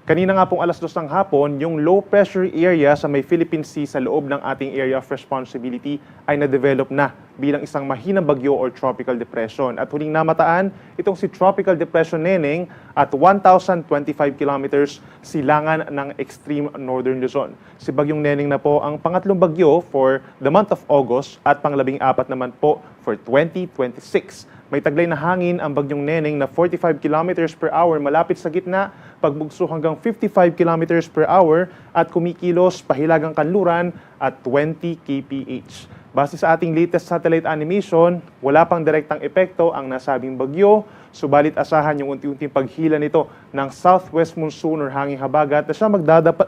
Kanina nga pong 2:00 ng hapon, yung low pressure area sa may Philippine Sea sa loob ng ating area of responsibility ay na-develop na bilang isang mahinang bagyo or tropical depression. At huling namataan, itong si Tropical Depression Neneng at 1,025 kilometers silangan ng extreme northern Luzon. Si Bagyong Neneng na po ang pangatlong bagyo for the month of August at pang-14 naman po for 2026. May taglay na hangin ang Bagyong Neneng na 45 kilometers per hour malapit sa gitna, pagbugso hanggang 55 kilometers per hour at kumikilos pahilagang kanluran at 20 kph. Base sa ating latest satellite animation, wala pang direktang epekto ang nasabing bagyo, subalit asahan yung unti-unting paghila nito ng southwest monsoon or hanging habagat na siya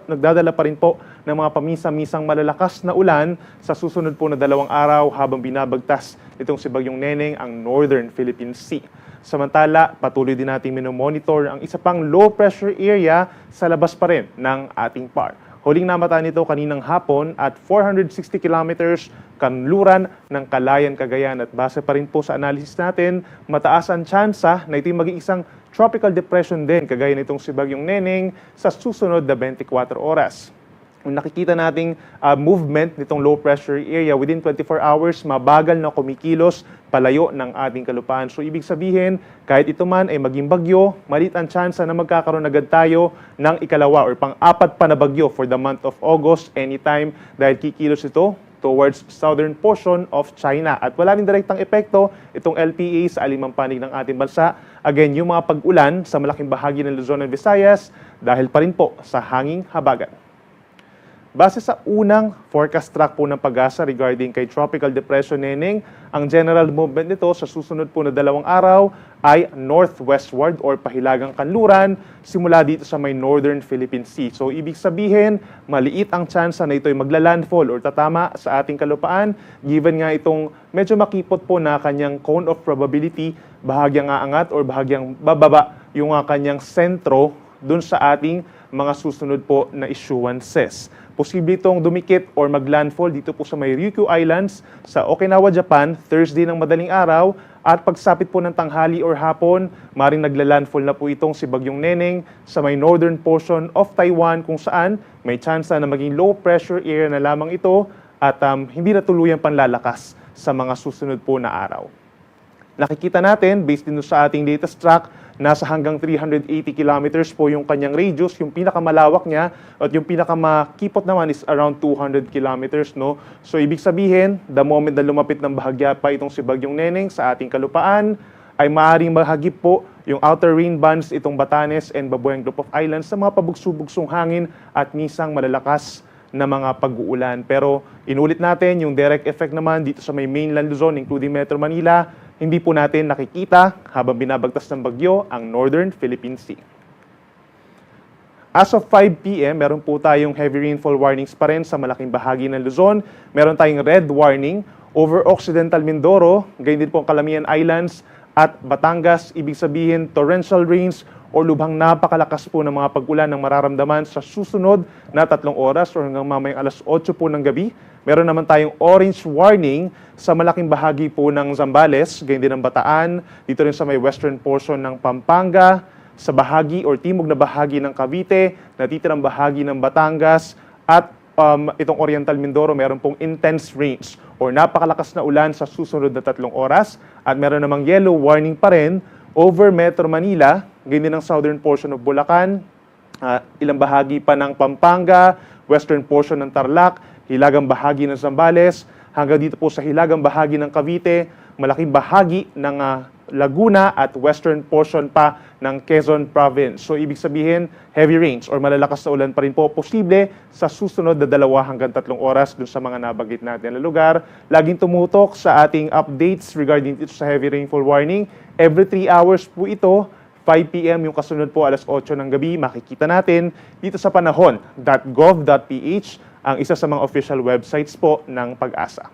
nagdadala pa rin po ng mga pamisa-misang malalakas na ulan sa susunod po na 2 araw habang binabagtas itong si Bagyong Neneng ang northern Philippine Sea. Samantala, patuloy din natin minomonitor ang isa pang low pressure area sa labas pa rin ng ating PAR. Huling namataan nito kaninang hapon at 460 kilometers kanluran ng Calayan, Cagayan. At base pa rin po sa analysis natin, mataas ang tsansa na ito'y maging isang tropical depression din, kagaya nitong si Bagyong Neneng sa susunod na 24 oras. Kung nakikita nating movement nitong low pressure area within 24 hours, mabagal na kumikilos palayo ng ating kalupaan. So ibig sabihin, kahit ito man ay maging bagyo, maliit ang tsansa na magkakaroon agad tayo ng ikalawa or pang-apat pa na bagyo for the month of August anytime dahil kikilos ito towards southern portion of China. At wala rin direktang epekto itong LPA sa alimang panig ng ating bansa. Again, yung mga pag-ulan sa malaking bahagi ng Luzon and Visayas dahil pa rin po sa hanging habagat. Base sa unang forecast track po ng Pag-asa regarding kay Tropical Depression Neneng, ang general movement nito sa susunod po na 2 araw ay northwestward or pahilagang kanluran simula dito sa may northern Philippine Sea. So ibig sabihin, maliit ang tsansa na ito ay magla-landfall or tatama sa ating kalupaan given nga itong medyo makipot po na kanyang cone of probability, bahagyang aangat or bahagyang bababa yung kanyang sentro dun sa ating mga susunod po na issuances. Posible itong dumikit or maglandfall dito po sa may Ryukyu Islands sa Okinawa, Japan, Thursday ng madaling araw at pagsapit po ng tanghali or hapon, maring nagla-landfall na po itong si Bagyong Neneng sa may northern portion of Taiwan kung saan may tsansa na maging low pressure area na lamang ito at hindi na tuluyang panlalakas sa mga susunod po na araw. Nakikita natin, based din sa ating latest track, nasa hanggang 380 kilometers po yung kanyang radius, yung pinakamalawak niya, at yung pinakamakipot naman is around 200 kilometers, no? So, ibig sabihin, the moment na lumapit ng bahagya pa itong si Bagyong Neneng sa ating kalupaan, ay maaaring mahagip po yung outer rain bands itong Batanes and Babuyan Group of Islands sa mga pabugso-bugsong hangin at misang malalakas na mga pag-uulan. Pero inulit natin yung direct effect naman dito sa may mainland Luzon, including Metro Manila, hindi po natin nakikita habang binabagtas ng bagyo ang Northern Philippine Sea. As of 5 p.m., meron po tayong heavy rainfall warnings pa rin sa malaking bahagi ng Luzon. Meron tayong red warning over Occidental Mindoro, gayon din po ang Calamian Islands at Batangas. Ibig sabihin, torrential rains o lubhang napakalakas po ng mga pag-ulan ng mararamdaman sa susunod na 3 oras o hanggang mamayang 8:00 po ng gabi. Meron naman tayong orange warning sa malaking bahagi po ng Zambales, gayon din ng Bataan, dito rin sa may western portion ng Pampanga, sa bahagi or timog na bahagi ng Cavite, natitirang bahagi ng Batangas, at itong Oriental Mindoro, meron pong intense rains or napakalakas na ulan sa susunod na 3 oras. At meron namang yellow warning pa rin over Metro Manila, gayon din ng southern portion of Bulacan, ilang bahagi pa ng Pampanga, western portion ng Tarlac, hilagang bahagi ng Zambales, hanggang dito po sa hilagang bahagi ng Cavite, malaking bahagi ng Laguna at western portion pa ng Quezon Province. So ibig sabihin, heavy rains or malalakas na ulan pa rin po posible sa susunod na 2 hanggang 3 oras dun sa mga nabanggit natin na lugar. Laging tumutok sa ating updates regarding dito sa heavy rainfall warning. Every 3 hours po ito, 5 p.m. yung kasunod po 8:00 ng gabi, makikita natin dito sa panahon.gov.ph, ang isa sa mga official websites po ng Pag-asa.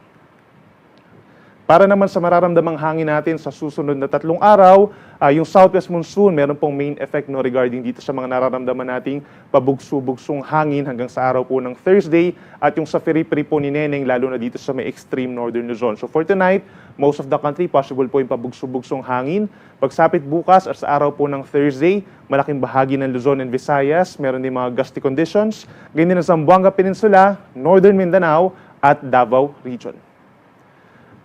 Para naman sa mararamdamang hangin natin sa susunod na 3 araw, yung southwest monsoon, meron pong main effect no, regarding dito sa mga nararamdaman nating pabugso-bugsong hangin hanggang sa araw po ng Thursday at yung sa periphery po ni Neneng, lalo na dito sa may extreme northern Luzon. So for tonight, most of the country, possible po yung pabugso-bugsong hangin. Pagsapit bukas at sa araw po ng Thursday, malaking bahagi ng Luzon and Visayas, meron din mga gusty conditions. Ganyan din sa Zamboanga Peninsula, Northern Mindanao at Davao Region.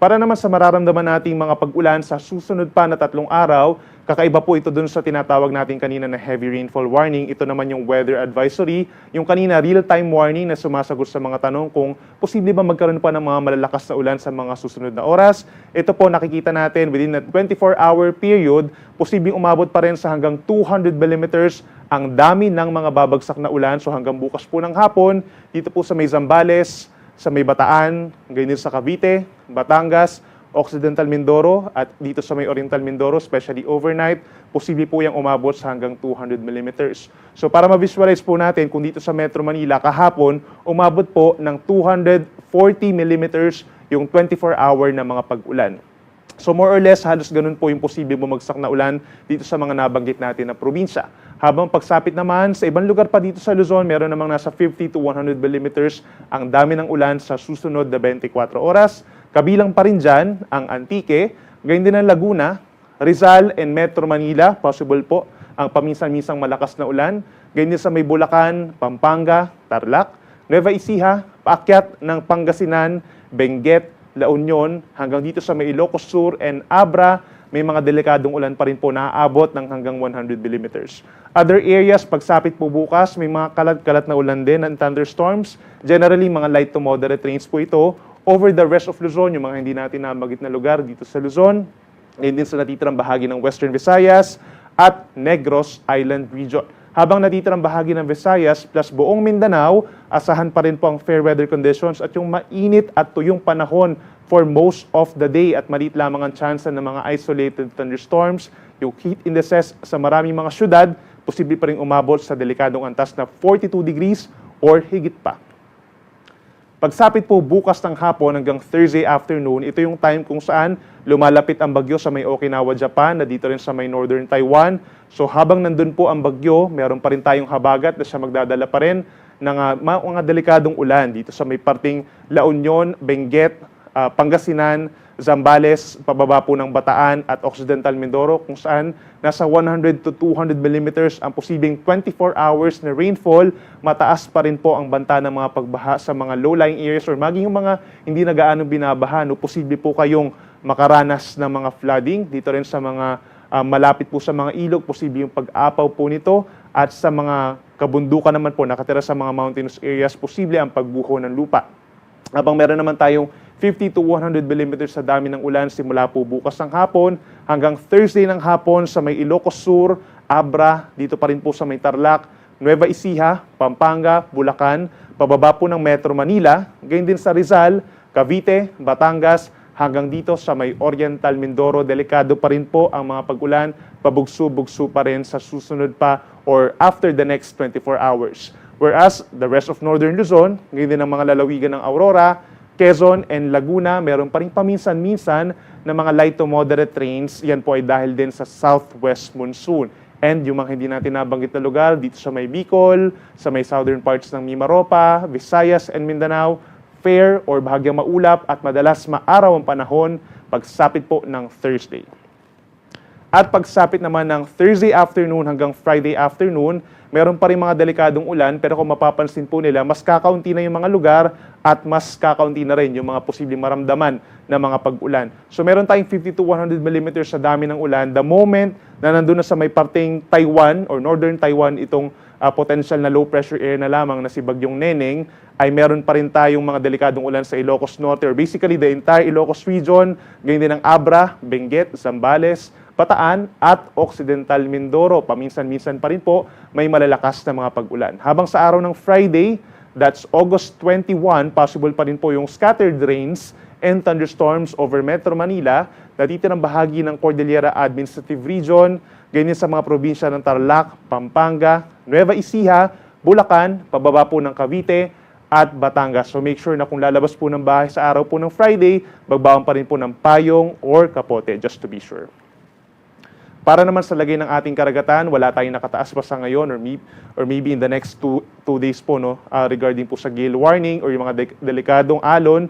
Para naman sa mararamdaman nating mga pag-ulan sa susunod pa na 3 araw, kakaiba po ito dun sa tinatawag natin kanina na heavy rainfall warning. Ito naman yung weather advisory. Yung kanina real-time warning na sumasagot sa mga tanong kung posible ba magkaroon pa ng mga malalakas na ulan sa mga susunod na oras. Ito po nakikita natin within a 24-hour period, posibleng umabot pa rin sa hanggang 200 millimeters ang dami ng mga babagsak na ulan. So hanggang bukas po ng hapon, dito po sa may Zambales, sa may Bataan, ganyan sa Cavite, Batangas, Occidental Mindoro, at dito sa may Oriental Mindoro, especially overnight, posible po yung umabot sa hanggang 200 millimeters. So para ma-visualize po natin, kung dito sa Metro Manila kahapon, umabot po ng 240 millimeters yung 24-hour na mga pag-ulan. So more or less, halos ganun po yung posible bumagsak na ulan dito sa mga nabanggit natin na probinsya. Habang pagsapit naman, sa ibang lugar pa dito sa Luzon, meron namang nasa 50 to 100 millimeters ang dami ng ulan sa susunod na 24 oras. Kabilang pa rin dyan ang Antique, gayon din ang Laguna, Rizal and Metro Manila, possible po ang paminsan-minsang malakas na ulan. Gayon din sa may Bulacan, Pampanga, Tarlac, Nueva Ecija, paakyat ng Pangasinan, Benguet, La Union, hanggang dito sa may Ilocos Sur and Abra, may mga delikadong ulan pa rin po na aabot ng hanggang 100 millimeters. Other areas, pagsapit po bukas, may mga kalat-kalat na ulan din and thunderstorms. Generally, mga light to moderate rains po ito over the rest of Luzon, yung mga hindi natin nabagit na lugar dito sa Luzon, and din sa natitirang bahagi ng Western Visayas at Negros Island Region. Habang natitirang bahagi ng Visayas plus buong Mindanao, asahan pa rin po ang fair weather conditions at yung mainit at tuyong panahon for most of the day at maliit lamang ang chance ng mga isolated thunderstorms. Yung heat indices sa maraming mga syudad, posible pa rin umabot sa delikadong antas na 42 degrees or higit pa. Pagsapit po bukas ng hapon hanggang Thursday afternoon, ito yung time kung saan lumalapit ang bagyo sa may Okinawa, Japan, na dito rin sa may Northern Taiwan. So habang nandun po ang bagyo, meron pa rin tayong habagat na siya magdadala pa rin ng mga delikadong ulan dito sa may parting La Union, Benguet, Pangasinan, Zambales, pababa po ng Bataan at Occidental Mindoro kung saan nasa 100 to 200 millimeters ang posibleng 24 hours na rainfall. Mataas pa rin po ang banta ng mga pagbaha sa mga low-lying areas or maging yung mga hindi na gaano binabaha. No, posible po kayong makaranas ng mga flooding dito rin sa mga malapit po sa mga ilog, posible yung pag-apaw po nito at sa mga kabundukan naman po nakatira sa mga mountainous areas, posible ang pagbuho ng lupa. Habang meron naman tayong 50 to 100 millimeters sa dami ng ulan simula po bukas ng hapon hanggang Thursday ng hapon sa may Ilocos Sur, Abra, dito pa rin po sa may Tarlac, Nueva Ecija, Pampanga, Bulacan, pababa po ng Metro Manila, gayon din sa Rizal, Cavite, Batangas, hanggang dito sa may Oriental Mindoro. Delikado pa rin po ang mga pag-ulan, pabugso-bugso pa rin sa susunod pa or after the next 24 hours. Whereas the rest of Northern Luzon, ngayon din ang mga lalawigan ng Aurora, Quezon and Laguna, meron pa rin paminsan-minsan na mga light to moderate rains. Yan po ay dahil din sa southwest monsoon. And yung mga hindi natin nabanggit na lugar, dito sa may Bicol, sa may southern parts ng Mimaropa, Visayas and Mindanao, fair or bahagyang maulap at madalas maaraw ang panahon pagsapit po ng Thursday. At pagsapit naman ng Thursday afternoon hanggang Friday afternoon, meron pa rin mga delikadong ulan, pero kung mapapansin po nila, mas kakaunti na yung mga lugar at mas kakaunti na rin yung mga posibleng maramdaman na mga pag-ulan. So meron tayong 50 to 100 millimeters sa dami ng ulan. The moment na nandun na sa may parting Taiwan or Northern Taiwan itong potential na low pressure area na lamang na si Bagyong Neneng, ay meron pa rin tayong mga delikadong ulan sa Ilocos Norte or basically the entire Ilocos region, ganyan din ang Abra, Benguet, Zambales, Bataan at Occidental Mindoro. Paminsan-minsan pa rin po may malalakas na mga pag-ulan. Habang sa araw ng Friday, that's August 21, possible pa rin po yung scattered rains and thunderstorms over Metro Manila, natitirang bahagi ng Cordillera Administrative Region, ganyan sa mga probinsya ng Tarlac, Pampanga, Nueva Ecija, Bulacan, pababa po ng Cavite, at Batangas. So make sure na kung lalabas po ng bahay sa araw po ng Friday, magbaon pa rin po ng payong or kapote, just to be sure. Para naman sa lagay ng ating karagatan, wala tayong nakataas pa sa ngayon or maybe in the next two days po regarding po sa gale warning or yung mga delikadong alon.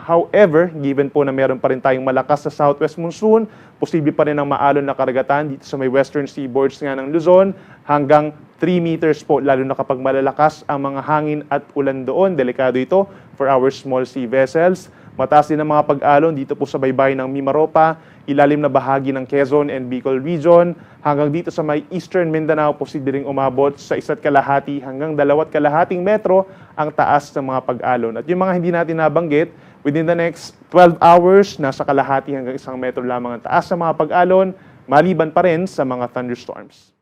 However, given po na meron pa rin tayong malakas sa southwest monsoon, posible pa rin ang maalon na karagatan dito sa may western seaboards nga ng Luzon hanggang 3 meters po, lalo na kapag malalakas ang mga hangin at ulan doon. Delikado ito for our small sea vessels. Mataas din ang mga pag-alon dito po sa baybayin ng Mimaropa, ilalim na bahagi ng Quezon and Bicol region, hanggang dito sa may Eastern Mindanao, posibleng umabot sa 1.5 hanggang 2.5 metro ang taas ng mga pag-alon. At yung mga hindi natin nabanggit, within the next 12 hours, nasa 0.5 hanggang 1 metro lamang ang taas ng mga pag-alon, maliban pa rin sa mga thunderstorms.